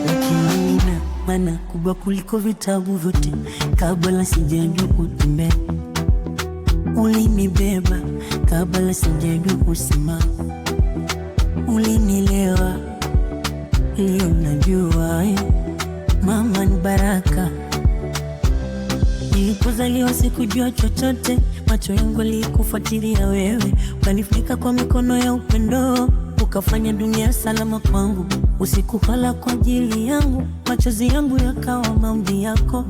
Lakini nina maana kubwa kuliko vitabu vyote. Kabla sijajua kutembea ulinibeba, kabla sijajua kusimama ulinielewa. Leo najua mama ni baraka. Nilipozaliwa sikujua chochote, macho yangu yalikufuatilia wewe, ukanifunika kwa mikono ya upendo, ukafanya dunia salama kwangu. Usiku kala kwa ajili yangu, machozi yangu yakawa maombi yako,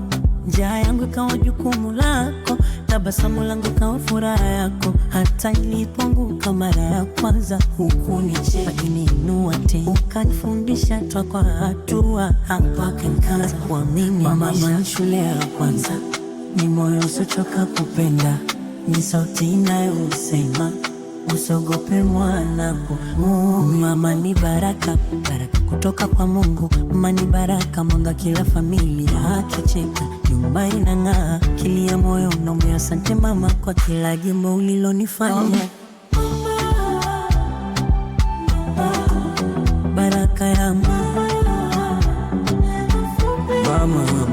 njaa yangu ikawa jukumu lako, tabasamu langu kawa furaha yako. Hata nilipoanguka mara ya kwanza hukunicheka, ukaniinua tena, ukanifundisha hatua kwa hatua, mpaka nikaanza kuamini. Mama ni shule ya kwanza, ni moyo usiochoka kupenda, ni sauti inayosema usiogope mwanangu. Mama ni baraka, baraka kutoka kwa Mungu. Mama ni baraka, mwanga kila familia akicheka, nyumba inang'aa, kilia moyo unaumia. Asante mama kwa kila jambo ulilonifanya. Baraka ya mama, mama.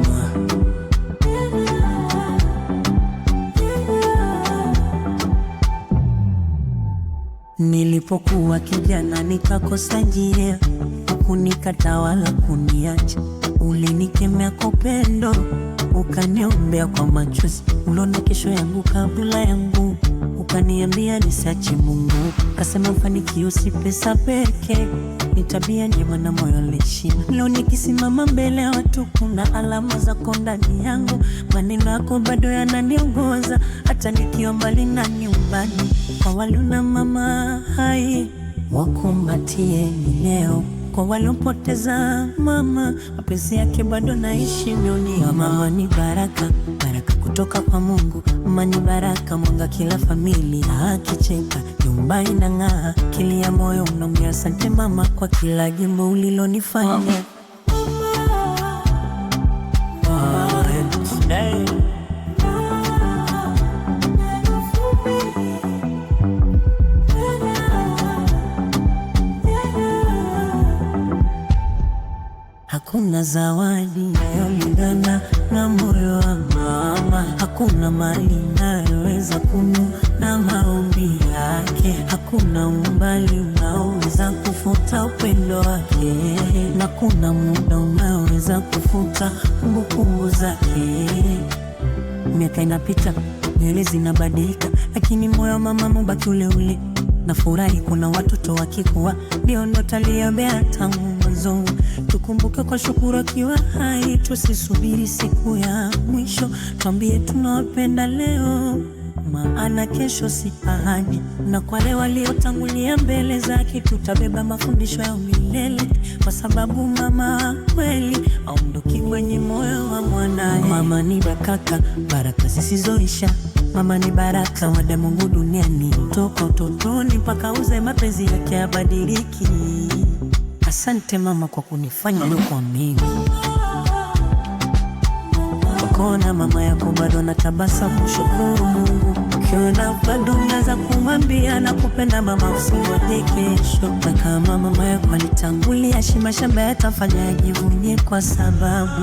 Nilipokuwa kijana nikakosa njia, hukunikata wala kuniacha. Ulinikemea kwa upendo, ukaniombea kwa machozi. Uliona kesho yangu kabla yangu, ukaniambia nisiache Mungu. Kasema mafanikio si pesa pekee, ni tabia njema na moyo heshima. Leo nikisimama mbele ya watu, kuna alama zako ndani yangu. Maneno yako bado yananiongoza, hata nikiwa mbali na nyumbani. Kwa wale na mama hai, wakumbatie leo. Kwa waliopoteza mama, mapenzi yake bado naishi moyoni. Mama ni baraka, baraka kutoka kwa Mungu. Mama ni baraka, mwanga kila familia akicheka, nyumba inang'aa, kilia moyo unaumia. Asante mama kwa kila jambo ulilonifanya. Hakuna zawadi inayolingana na moyo wa mama. Hakuna mali inayoweza kununua na maombi yake. Hakuna umbali unaoweza kufuta upendo wake, na kuna muda unaweza kufuta kumbukumbu zake. Miaka inapita, nywele zinabadilika, lakini moyo wa mama mubaki ule ule. Nafurahi kuna watoto wakikua, ndio ndoto aliyobea tangu mwanzo. Tukumbuke kwa shukuru akiwa hai, tusisubiri siku ya mwisho. Tuambie tunawapenda leo, maana kesho si ahadi. Na kwa wale waliotangulia mbele zake, tutabeba mafundisho ya milele, kwa sababu mama kweli haondoki kwenye moyo wa mwanae. Mama ni baraka, baraka zisizoisha. Mama ni baraka wa Mungu duniani, toka utotoni mpaka uzee, mapenzi yake hayabadiliki. Asante mama kwa kunifanya leo kwa mimi. Kona mama yako bado natabasamu, shukuru Mungu. Ukiona bado unaweza kumwambia nakupenda mama, usingoje kesho. Na kama mama yako alitangulia, shima shamba yatafanya ajivunie, kwa sababu